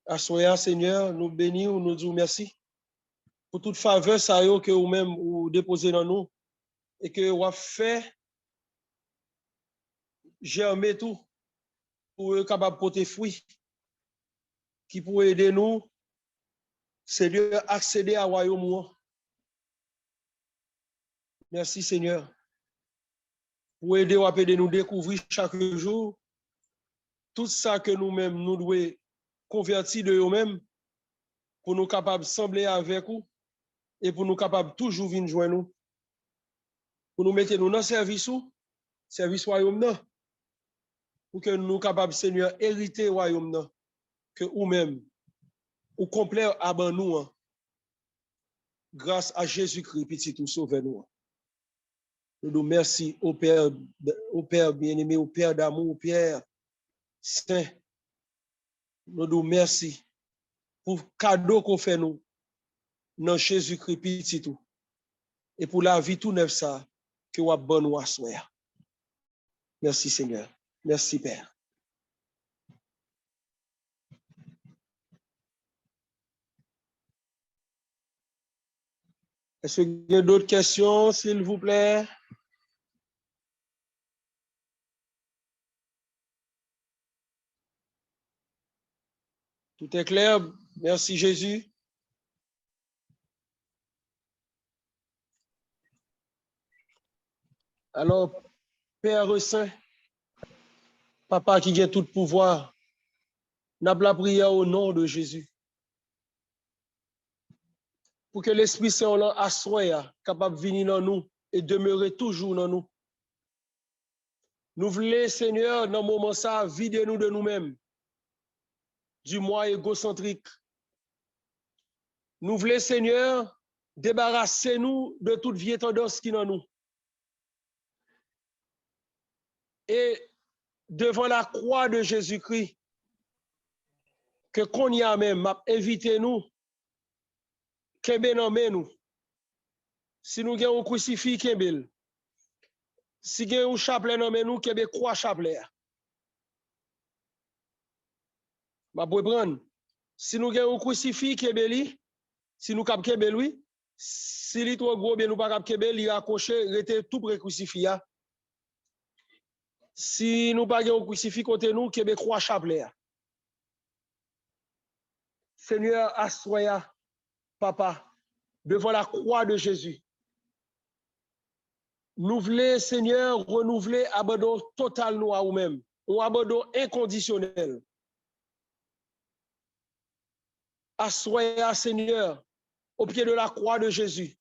Assoya, Seigneur, nous bénissons, nous disons merci pour toute faveur ça que vous-même vous déposez dans nous et que vous avez fait germer tout pour être capable de porter fruit qui pourrait aider nous, Seigneur, à accéder au royaume. Merci, Seigneur, pour aider à nous découvrir chaque jour tout ça que nous-mêmes nous devons convertir de nous-mêmes pour nous capables de sembler avec vous et pour nous capables toujours venir joindre nous. Pour nous mettre nous dans le service royaume, pour que nous capables, Seigneur, hériter le royaume, que nous-mêmes, ou complet avant nous, grâce à Jésus-Christ, petit tout sauver nous. Nous nous merci au Père bien-aimé, au Père d'amour, au Père saint. Nous nous merci pour le cadeau qu'on fait nous dans Jésus-Christ, petit tout. Et pour la vie tout neuf ça, que vous avez bon nous à soir. Merci Seigneur. Merci Père. Est-ce qu'il y a d'autres questions, s'il vous plaît? Tout est clair. Merci Jésus. Alors, Père Saint, Papa qui a tout pouvoir, n'a pas la prière au nom de Jésus. Pour que l'Esprit Saint soit capable de venir dans nous et demeurer toujours dans nous. Nous voulons, Seigneur, dans le moment ça, vider nous de nous-mêmes, du moi égocentrique. Nous voulons, Seigneur, débarrasser nous de toute vieille tendance qui est dans nous. Et devant la croix de Jésus-Christ, que qu'on y a même, m'a invité nous, qu'est-ce nous. Si nous avons un crucifix, qu'est-ce si nous avons un chapelet dans nous, qu'est-ce croix chapelet. Ma prendre. Si nous avons un crucifix, qu'est-ce si nous avons un lui, si il est trop gros, bien nous pas capable il accroché, rester tout près crucifix. Si nous pas un crucifix côté nous, qu'est-ce croix chapelet. Seigneur, assoya, Papa, devant la croix de Jésus. Nous voulons, Seigneur, renouveler abandon total nous à nous-mêmes, un abandon inconditionnel. Assoya, Seigneur, au pied de la croix de Jésus.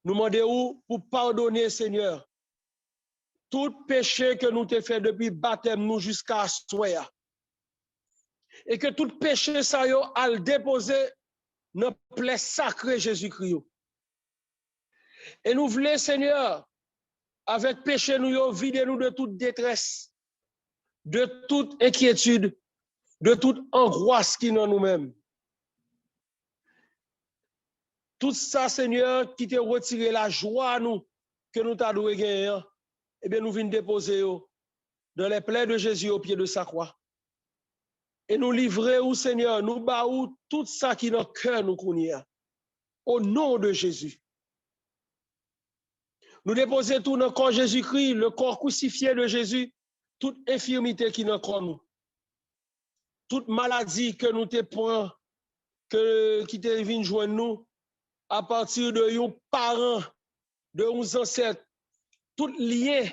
Nous demandons pour pardonner, Seigneur, tout péché que nous t'avons fait depuis baptême nous jusqu'à assoya. Et que tout péché, ça y a le déposer dans le plaie sacré Jésus-Christ. Et nous voulons, Seigneur, avec péché, nous vider nous de toute détresse, de toute inquiétude, de toute angoisse qui est dans nous-mêmes. Tout ça, Seigneur, qui t'a retiré la joie nous, que nous t'avons gagné, eh bien, nous venons déposer dans les plaies de Jésus au pied de sa croix. Et nous livrer, au Seigneur, nous baou tout ça qui est dans le cœur nous connaît. Au nom de Jésus. Nous déposer tout dans le corps Jésus-Christ, le corps crucifié de Jésus, toute infirmité qui est dans le corps nous. Toute maladie que nous te prenons, qui te vient joindre nous, à partir de nos parents, de nos ancêtres, tout lien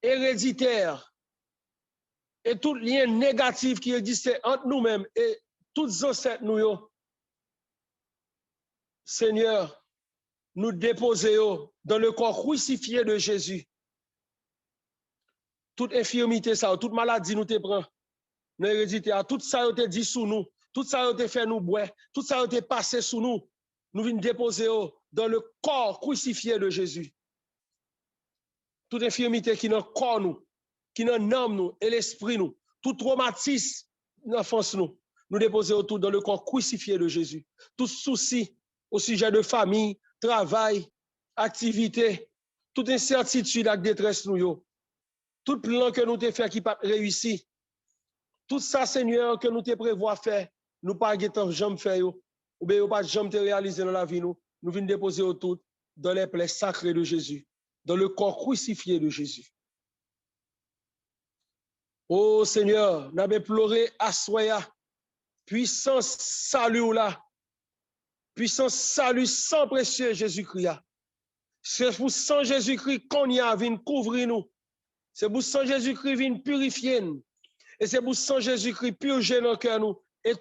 héréditaire et tout lien négatif qui existait entre nous-mêmes et tous ancêtres nous, Seigneur, nous déposons dans le corps crucifié de Jésus. Toute infirmité, ça, toute maladie nous te prend, nous héréditaire, tout ça a été dit sous nous, tout ça a été fait nous boire, tout ça a été passé sous nous. Nous venons déposer dans le corps crucifié de Jésus. Toute infirmité qui est dans le corps nous, qui est dans l'âme nous et l'esprit nous, tout traumatisme dans l'enfance nous, nous déposons tout dans le corps crucifié de Jésus. Tout souci au sujet de famille, travail, activité, toute incertitude et détresse nous, tout plan que nous avons fait qui n'a pas réussi, Tout ça, Seigneur, que nous te prévoit faire, nous pas jamais faire, ou bien pas jamais te réaliser dans la vie, nous venons déposer tout dans les plaies sacrées de Jésus, dans le corps crucifié de Jésus. Oh Seigneur, nous avons pleuré à soya, puissance salut là, puissance salut sans précieux Jésus-Christ. C'est pour sang Jésus-Christ qu'on y a vient couvrir nous. C'est pour sang Jésus-Christ vient purifier nous. Et c'est pour sang Jésus-Christ purger nos cœurs nous. Et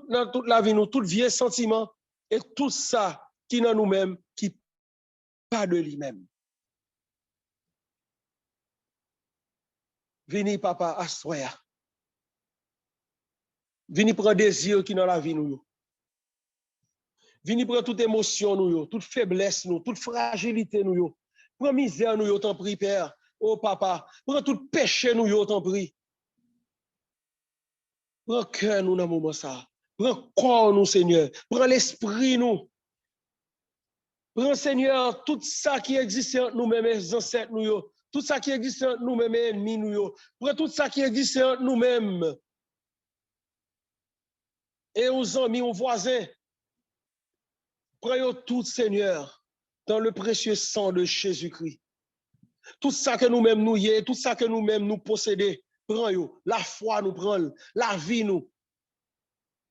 dans toute la vie nous, tout vieux sentiment et tout ça qui dans nous-mêmes, qui pas de lui-même. Vini papa à soya. Vini prendre désir qui dans la vie nous. Vini prendre toute émotion nous, toute faiblesse nous, toute fragilité nous. Prends misère nous, t'en prie Père. Oh papa, prends tout péché nous, t'en prie. Prends cœur nous dans le moment ça. Prends corps nous Seigneur. Prends l'esprit nous. Prends Seigneur tout ça qui existe entre nous-mêmes et ancêtres nous. Tout ça qui existe entre nous-mêmes et ennemis nous. Prends tout ça qui existe entre nous-mêmes. Et aux amis, aux voisins. Prends tout, Seigneur, dans le précieux sang de Jésus-Christ. Tout ça que nous-mêmes nous y est, tout ça que nous-mêmes nous possédons, prends-yo. La foi nous prend, la vie nous.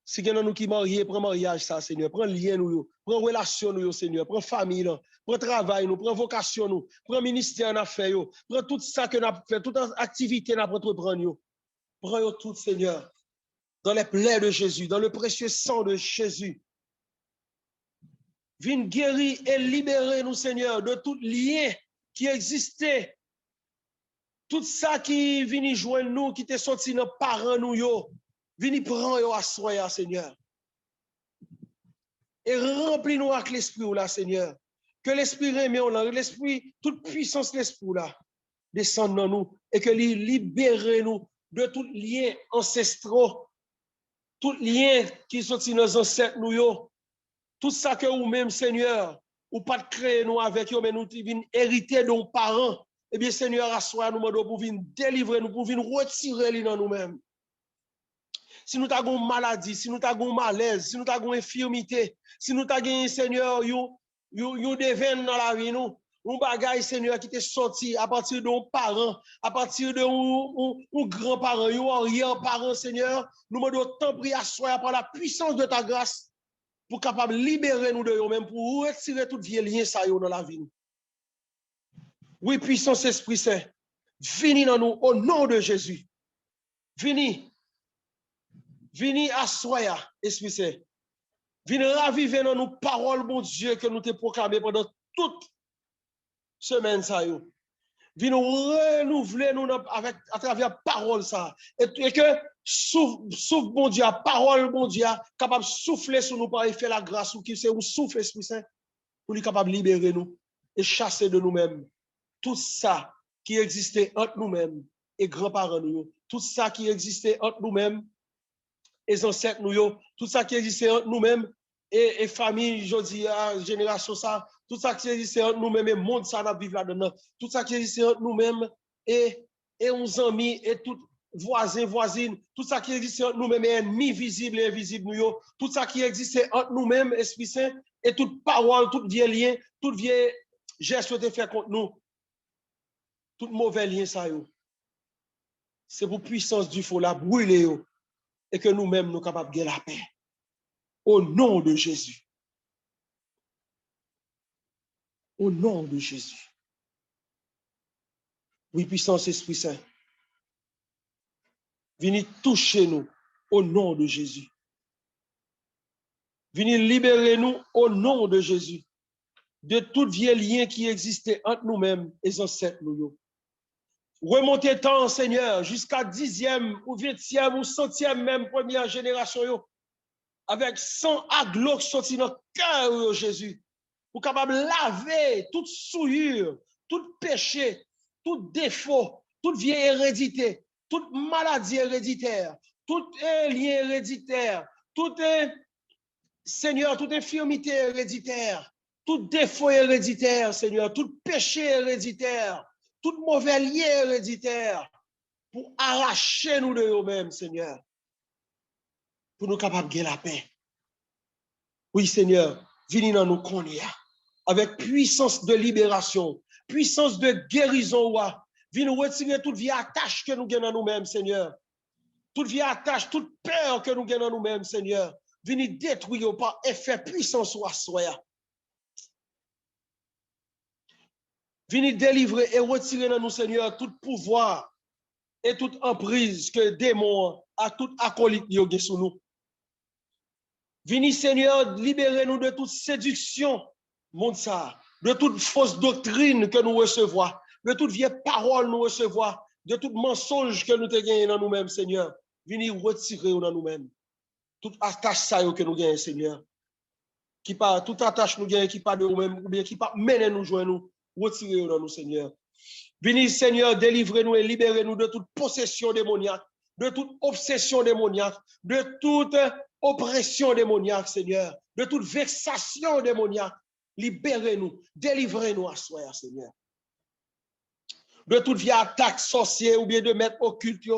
Si il y a nous qui mariés, prends mariage ça, Seigneur. Prends lien nous, prends relation nous, Seigneur. Prends famille, prends travail nous, prends vocation nous, prends ministère en affaires, prends tout ça que nous avons fait, toute activité nous entreprendre. Prends tout, Seigneur, dans les plaies de Jésus, dans le précieux sang de Jésus. Viens guérir et libérer nous, Seigneur, de tout lien qui existait. Tout ça qui vient joindre nous, qui t'est sorti dans parents nous, viens prendre à soi, Seigneur. Et remplis-nous avec l'esprit, là, Seigneur. Que l'esprit remet, l'esprit, toute puissance de l'esprit, là, descende dans nous et que libère nous de tout lien ancestraux, tout lien qui sont dans nos ancêtres, nous, tout ça que vous-même, Seigneur, ou pas de créer nous avec eux, mais nous venons hériter de nos parents. Eh bien, Seigneur, assois nous pour venir délivrer nous, pour venir retirer les dans nous-mêmes. Si nous avons une maladie, si nous avons un malaise, si nous avons une infirmité, si nous avons, Seigneur, you devine dans la vie, nous, un bagage, Seigneur, qui t'est sorti à partir de nos parents, à partir de nos grands-parents, nos arrière-parents, Seigneur, nous devons t'en prier à soi par la puissance de ta grâce pour capable libérer nous de nous-mêmes, pour retirer tout vieux lien ça dans la vie. Oui, puissance Esprit Saint, venez dans nous au nom de Jésus. Venez à soi, Esprit Saint. Venez raviver dans nous paroles, mon Dieu, que nous t'ai proclamé pendant toute semaine ça. Venez renouveler nous à travers parole ça. Et que souffle, mon Dieu, parole, mon Dieu, capable de souffler sur nous par effet la grâce, ou qui c'est, ou souffle, Esprit Saint, pour lui capable de libérer nous et chasser de nous-mêmes tout ça qui existait entre nous-mêmes et grands-parents nous, tout ça qui existait entre nous-mêmes et ancêtres nous, tout ça qui existait entre nous-mêmes et famille, je dis, génération ça, tout ça qui existait entre nous-mêmes et monde ça, nous vivons là-dedans, tout ça qui existait entre nous-mêmes et nos amis et tout voisins, voisines, tout ça qui existait entre nous-mêmes et ennemis visibles et invisibles nous, tout ça qui existait entre nous-mêmes, Esprit Saint, et toute parole, tout vieux lien, tout vieux geste que fait contre nous, tout mauvais lien ça yo. C'est pour puissance du feu la brûler yo, et que nous-mêmes nous capables de la paix. Au nom de Jésus. Au nom de Jésus. Oui, puissance Esprit Saint. Venez toucher nous au nom de Jésus. Venez libérer nous au nom de Jésus de tout vieux lien qui existait entre nous-mêmes et les ancêtres nous. Remontez tant, Seigneur, jusqu'à 10e ou 20e ou 100e même première génération, yo, avec 100 aglots qui sont dans le cœur, Jésus, pour capable laver toute souillure, tout péché, tout défaut, toute vieille hérédité, toute maladie héréditaire, tout lien héréditaire, tout Seigneur, toute infirmité héréditaire, tout défaut héréditaire, Seigneur, tout péché héréditaire, tout mauvais lien héréditaire, pour arracher nous de nous-mêmes, Seigneur. pour nous capables de la paix. Oui, Seigneur, venez dans nous connaître avec puissance de libération, puissance de guérison. Venez nous retirer toute vie attache que nous gagnons nous-mêmes, Seigneur. Toute vie attache, toute peur que nous gagnons nous-mêmes, Seigneur. Venez détruire par effet puissance ou assoya. Venez délivrer et retirer dans nous, Seigneur, tout pouvoir et toute emprise que démon a tout acolyte yoge sous nous. Venez, Seigneur, libérez-nous de toute séduction, monde ça, de toute fausse doctrine que nous recevons, de toute vieille parole nous recevons, de tout mensonge que nous te gagnons dans nous-mêmes, Seigneur. Venez retirer dans nous-mêmes. Toute attache que nous gagnons, Seigneur. Qui pas, toute attache nous gagnons, qui pas de nous-mêmes, ou bien qui pas mener nous joindre nous, retirer dans nous, Seigneur. Venez, Seigneur, délivrez-nous et libérez-nous de toute possession démoniaque, de toute obsession démoniaque, de toute oppression démoniaque, Seigneur, de toute vexation démoniaque. Libérez-nous, délivrez-nous à soi, Seigneur. De toute vieille attaque sorcière ou bien de maître occulte,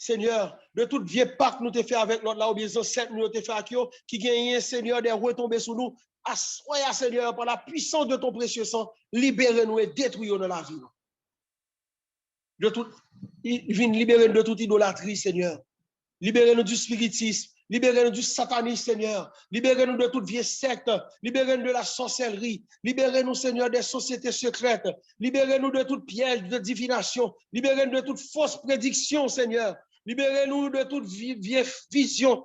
Seigneur, de toute vieille pacte nous te fait avec l'autre là, ou bien ancêtres nous te fait avec eux, qui gagne, Seigneur, des retombées sur nous. Assoya, Seigneur, par la puissance de ton précieux sang, libérez-nous et détruisez-nous dans la vie. De toute, libérez-nous de toute idolâtrie, Seigneur. Libérez-nous du spiritisme. Libérez-nous du satanisme, Seigneur. Libérez-nous de toute vieille secte. Libérez-nous de la sorcellerie. Libérez-nous, Seigneur, des sociétés secrètes. Libérez-nous de toute piège de divination. Libérez-nous de toute fausse prédiction, Seigneur. Libérez-nous de toute vieille vision.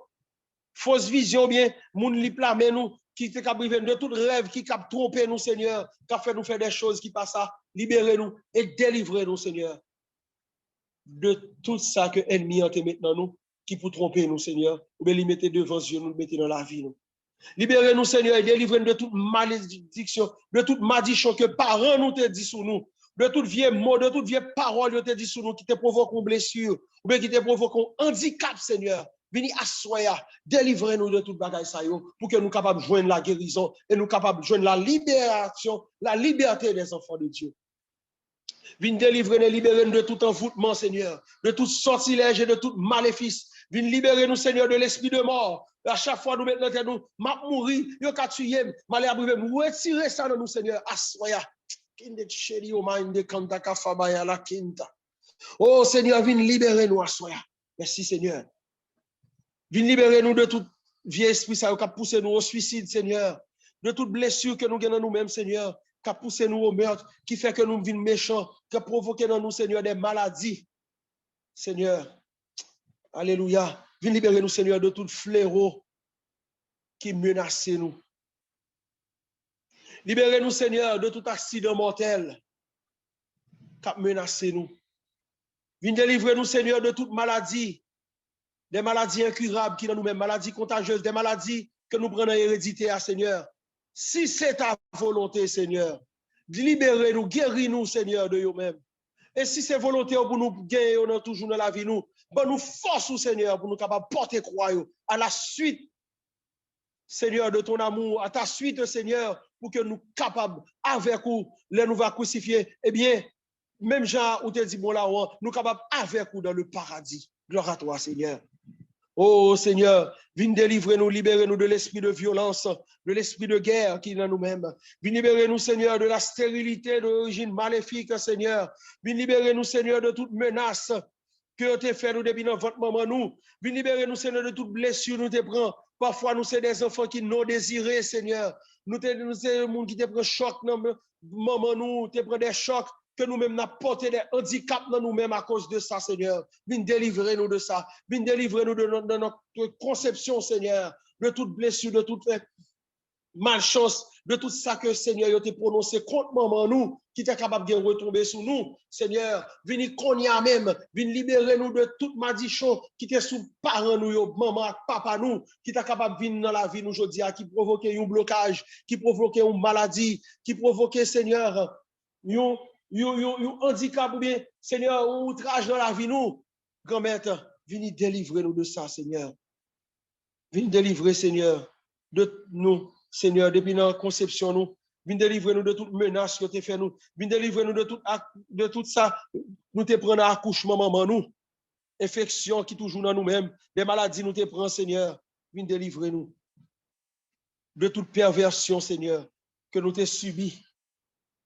Fausse vision, bien, moun li plame nous, qui te caprivé de tout rêve qui cap tromper nous, Seigneur, qui a fait nous faire des choses qui passent à. Libérez-nous et délivrez-nous, Seigneur, de tout ça que l'ennemi a maintenant nous, qui pour tromper nous, Seigneur, ou bien les mettre devant Dieu, nous le mettez dans la vie, nous. Libérez-nous, Seigneur, et délivrez-nous de toute malédiction, de toute malédiction que parents nous te dit sur nous, de toute vieille mot, de toute vieille parole te dit sur nous, qui te provoque une blessure, ou bien qui te provoque un handicap, Seigneur. Vini assoya, délivrez-nous de toute bagaille ça pour que nous capables de joindre la guérison et nous capables de joindre la libération, la liberté des enfants de Dieu. Vini délivrer et libérer-nous de tout envoûtement, Seigneur, de tout sortilège et de tout maléfice. Vini libérer-nous, Seigneur, de l'esprit de mort. À chaque fois, nous mettons nous, m'a mourir, yo ka tuer, malé abriver, nous retirer ça de nous, Seigneur, assoya. Oh, Seigneur, vini libérer-nous, assoya. Merci, Seigneur. Viens libérer nous de tout vieux esprit qui a poussé nous au suicide, Seigneur. De toute blessure que nous avons nous-mêmes, Seigneur. Qui a poussé nous au meurtre, qui fait que nous devenons méchants, qui a provoqué dans nous, Seigneur, des maladies. Seigneur, alléluia. Viens libérer nous, Seigneur, de tout fléau qui menace nous. Libérez-nous, Seigneur, de tout accident mortel qui menace nous. Viens délivrer nous, Seigneur, de toute maladie. Des maladies incurables qui sont nous-mêmes, maladies contagieuses, des maladies que nous prenons hérédité à Seigneur. Si c'est ta volonté, Seigneur, libérez-nous, guéris-nous, Seigneur, de nous-mêmes. Et si c'est volonté pour nous gagner toujours dans la vie, nous force, Seigneur, pour nous capables de porter croix à la suite, Seigneur, de ton amour, à ta suite, Seigneur, pour que nous capables, avec vous, les nous va crucifier. Eh bien, même Jean, où te dit, bon là, nous capables avec vous dans le paradis. Gloire à toi, Seigneur. Oh Seigneur, viens délivrer-nous, libérez-nous de l'esprit de violence, de l'esprit de guerre qui est dans nous-mêmes. Viens libérer-nous, Seigneur, de la stérilité d'origine maléfique, Seigneur. Viens libérer-nous, Seigneur, de toute menace que tu as fait nous depuis notre maman nous. Viens libérer-nous, Seigneur, de toute blessure nous te prend. Parfois, nous, c'est des enfants qui non désirés, Seigneur. Nous, c'est le monde qui te prend choc, maman nous, te prend des chocs. Que nous-mêmes n'avons porté des handicaps dans nous-mêmes à cause de ça, Seigneur. Viens délivrer nous de ça. Viens délivrer nous de notre conception, Seigneur. De toute blessure, de toute malchance, de tout ça que, Seigneur, tu as prononcé contre maman nous, qui est capable de retomber sur nous. Seigneur, viens cogner même. Viens libérer nous de toute malédiction qui est sous parents nous, maman, papa nous, qui est capable de venir dans la vie nous aujourd'hui, qui provoque un blocage, qui provoque une maladie, qui provoque, Seigneur, handicap ou bien, Seigneur, ou outrage dans la vie, nous, grand-mère, viens délivrer nous de ça, Seigneur. Viens délivrer, Seigneur, de nous, Seigneur, depuis notre conception, nous. Viens délivrer nous de toute menace que tu fait nous. Viens délivrer nous de tout ça. Nous te prenons à accouchement, maman, nous. infection qui toujours dans nous-mêmes, des maladies nous te prend, Seigneur, viens délivrer nous de toute perversion, Seigneur, que nous t'ai subi.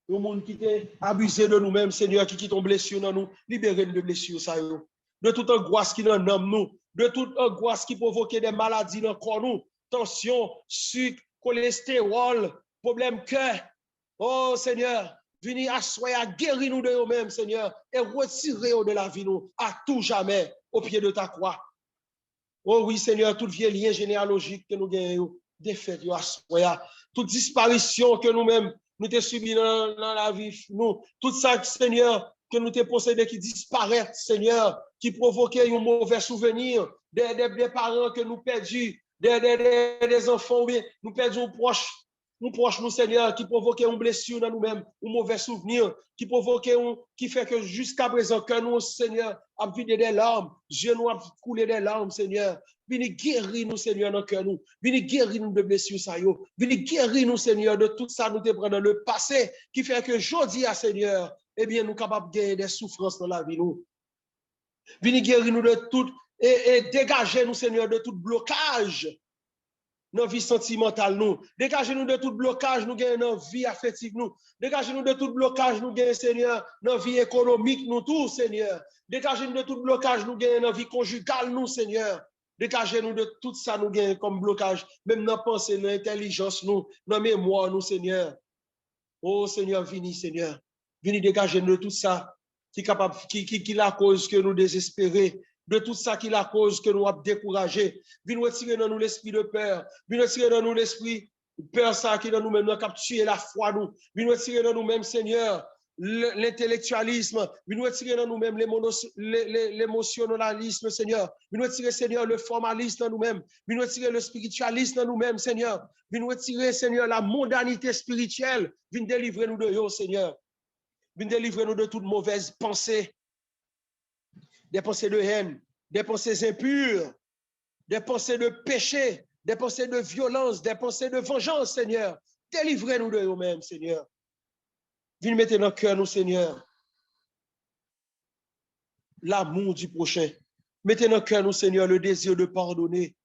Le monde qui t'est abusé de nous-mêmes, Seigneur, qui t'ont blessé dans nous, libérez-nous de blessures, ça, de toute angoisse qui dans nous, de toute angoisse qui provoque des maladies dans le corps, nous, tension, sucre, cholestérol, problème cœur. Oh, Seigneur, venez asseoir, guérir nous de nous-mêmes, Seigneur, et retirer de la vie, nous, à tout jamais, au pied de ta croix. Oh oui, Seigneur, tout vieux lien généalogique que nous gagnons, défaite, toute disparition que nous-mêmes, nous t'ai subi dans la vie, nous, tout ça, Seigneur, que nous t'ai possédé qui disparaît, Seigneur, qui provoquait un mauvais souvenir, des parents que nous perdus, des enfants, oui, nous perdons proches, nous, Seigneur, qui provoquait une blessure dans nous-mêmes, un mauvais souvenir, qui fait que jusqu'à présent, que nous, Seigneur, avons vidé des larmes, Dieu nous a coulé des larmes, Seigneur. Venez guérir nous, Seigneur, dans le cœur nous. Venez guérir nous de blessures, ça y est. Venez guérir nous, Seigneur, de tout ça nous te prend dans le passé, qui fait que aujourd'hui, Seigneur, eh bien, nous sommes capables de gagner des souffrances dans la vie, nous. Venez guérir nous de tout, et dégager nous, Seigneur, de tout blocage dans la vie sentimentale, nous. Dégagez nous de tout blocage, nous gagnons dans la vie affective, nous. Dégagez nous de tout blocage, nous gagnons, Seigneur, dans la vie économique, nous tous, Seigneur. Dégagez nous de tout blocage, nous gagnons dans la vie conjugale, nous, Seigneur. Dégagez nous de tout ça, nous gagnons comme blocage, même dans la pensée, dans l'intelligence, nous, dans la mémoire, nous, Seigneur. Oh, Seigneur, venez, Seigneur. Venez dégager nous de tout ça, qui est capable, qui la cause que nous désespérons, de tout ça qui est la cause que nous avons découragé. Venez retirer dans nous l'esprit de peur. Venez retirer dans nous l'esprit de peur, ça qui est dans nous-mêmes, nous a capturé la foi, nous. Venez retirer dans nous-mêmes, Seigneur, l'intellectualisme. Venez retirer dans nous-mêmes l'émotionnalisme, Seigneur. Venez retirer, Seigneur, le formalisme dans nous-mêmes. Venez retirer le spiritualisme dans nous-mêmes, Seigneur. Venez retirer, Seigneur, la mondanité spirituelle. Venez délivrer nous de eux, Seigneur. Venez délivrer nous de toute mauvaise pensée. Des pensées de haine, des pensées impures, des pensées de péché, des pensées de violence, des pensées de vengeance, Seigneur. Délivrez-nous de nous-mêmes, Seigneur. Venez mettre dans le cœur, nous, Seigneur, l'amour du prochain. Mettez dans le cœur, nous, Seigneur, le désir de pardonner.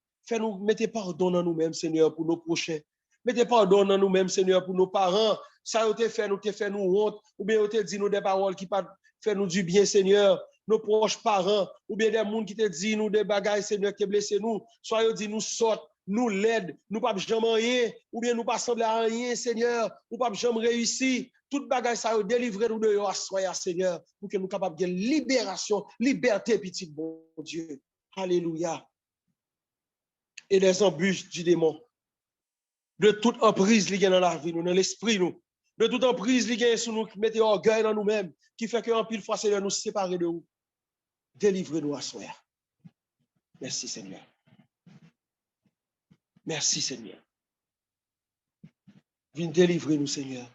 Mettez pardon dans nous-mêmes, Seigneur, pour nos prochains. Mettez pardon dans nous-mêmes, Seigneur, pour nos parents. Ça, vous te fait nous honte, ou bien vous te dit nous des paroles qui pas fait nous du bien, Seigneur. Nos proches parents, ou bien des gens qui te disent nous des bagailles, Seigneur, qui blessent nous, soit ils disent nous sortent, nous l'aide, nous pas jamais rien, ou bien nous pas sembler à rien, Seigneur, nous pas jamais réussir. Toute bagaille, ça va délivrer nous de eux, Seigneur, pour que nous capables de libération, liberté, petit bon Dieu. Alléluia. Et des embûches du démon, de toute emprise qui est dans la vie, nous, dans l'esprit, nous, de toute emprise qui est sur nous, qui met orgueil dans nous-mêmes, qui fait qu'en pile fois, Seigneur, nous séparer de vous. Délivrez-nous à soi. Merci, Seigneur. Merci, Seigneur. Viens délivrer nous, Seigneur,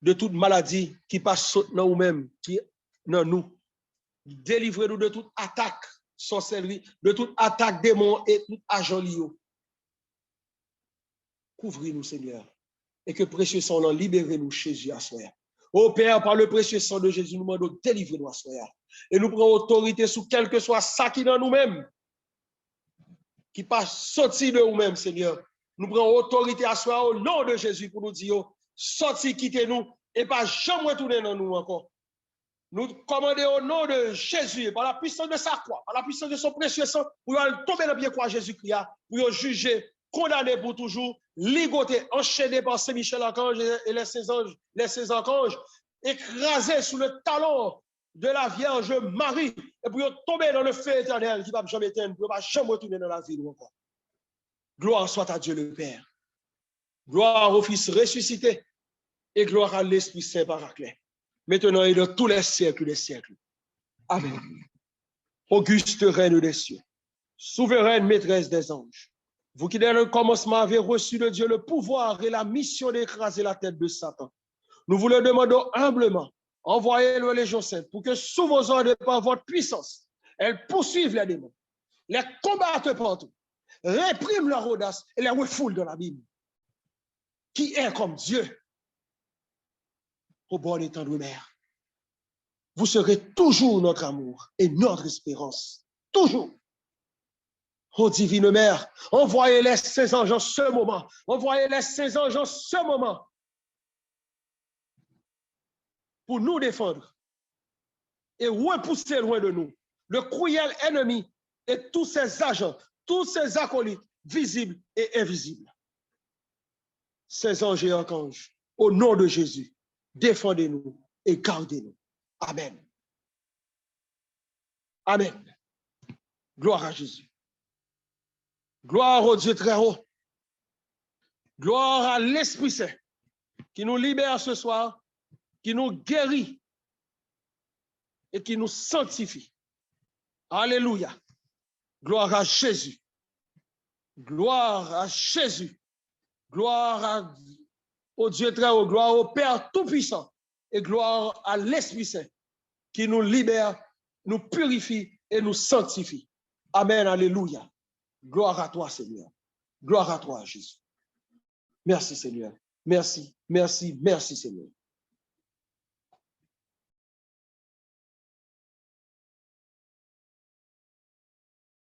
de toute maladie qui passe dans nous-mêmes, qui dans nous. Délivrez-nous de toute attaque sorcellerie, de toute attaque démon et tout agent lié. Couvrez-nous, Seigneur, et que précieux sang, libérez-nous, Jésus, à soi. Ô Père, par le précieux sang de Jésus, nous demandons délivrez-nous à soi. Et nous prenons autorité sur quel que soit ça qui est dans nous-mêmes, qui passe sorti de nous-mêmes, Seigneur. Nous prenons autorité à soi au nom de Jésus pour nous dire, sorti, quittez-nous et pas jamais retourner dans nous encore. Nous commandons au nom de Jésus, par la puissance de sa croix, par la puissance de son précieux sang, pour tomber dans le pied croix Jésus-Christ, pour juger, condamner pour toujours, ligoter, enchaîner par Saint-Michel-Archange et les 16 anges, les 16 archanges, écraser sous le talon de la Vierge Marie, et pour tomber dans le feu éternel qui ne va jamais éteindre, pour ne pas jamais retourner dans la vie encore. Gloire soit à Dieu le Père. Gloire au Fils ressuscité et gloire à l'Esprit Saint Paraclet. Maintenant et dans tous les siècles des siècles. Amen. Auguste Reine des cieux, souveraine maîtresse des anges, vous qui dès le commencement avez reçu de Dieu le pouvoir et la mission d'écraser la tête de Satan, nous vous le demandons humblement, envoyez le Légion Sainte pour que sous vos ordres et par votre puissance, elles poursuivent les démons, les combattent partout, répriment leur audace et les refoulent dans la Bible. Qui est comme Dieu au bord des temps de mer. Vous serez toujours notre amour et notre espérance. toujours. Ô divine mère, envoyez les saints anges en ce moment. Envoyez les saints anges en ce moment pour nous défendre et repousser loin de nous le cruel ennemi et tous ses agents, tous ses acolytes, visibles et invisibles. Saints anges et archanges, au nom de Jésus, défendez-nous et gardez-nous. Amen. Amen. Gloire à Jésus. Gloire au Dieu très haut. Gloire à l'Esprit Saint qui nous libère ce soir, qui nous guérit et qui nous sanctifie. Alléluia. Gloire à Jésus. Gloire à Jésus. Gloire au Dieu très haut. Gloire au Père Tout-Puissant. Et gloire à l'Esprit Saint qui nous libère, nous purifie et nous sanctifie. Amen. Alléluia. Gloire à toi, Seigneur. Gloire à toi, Jésus. Merci, Seigneur. Merci, merci, merci, Seigneur.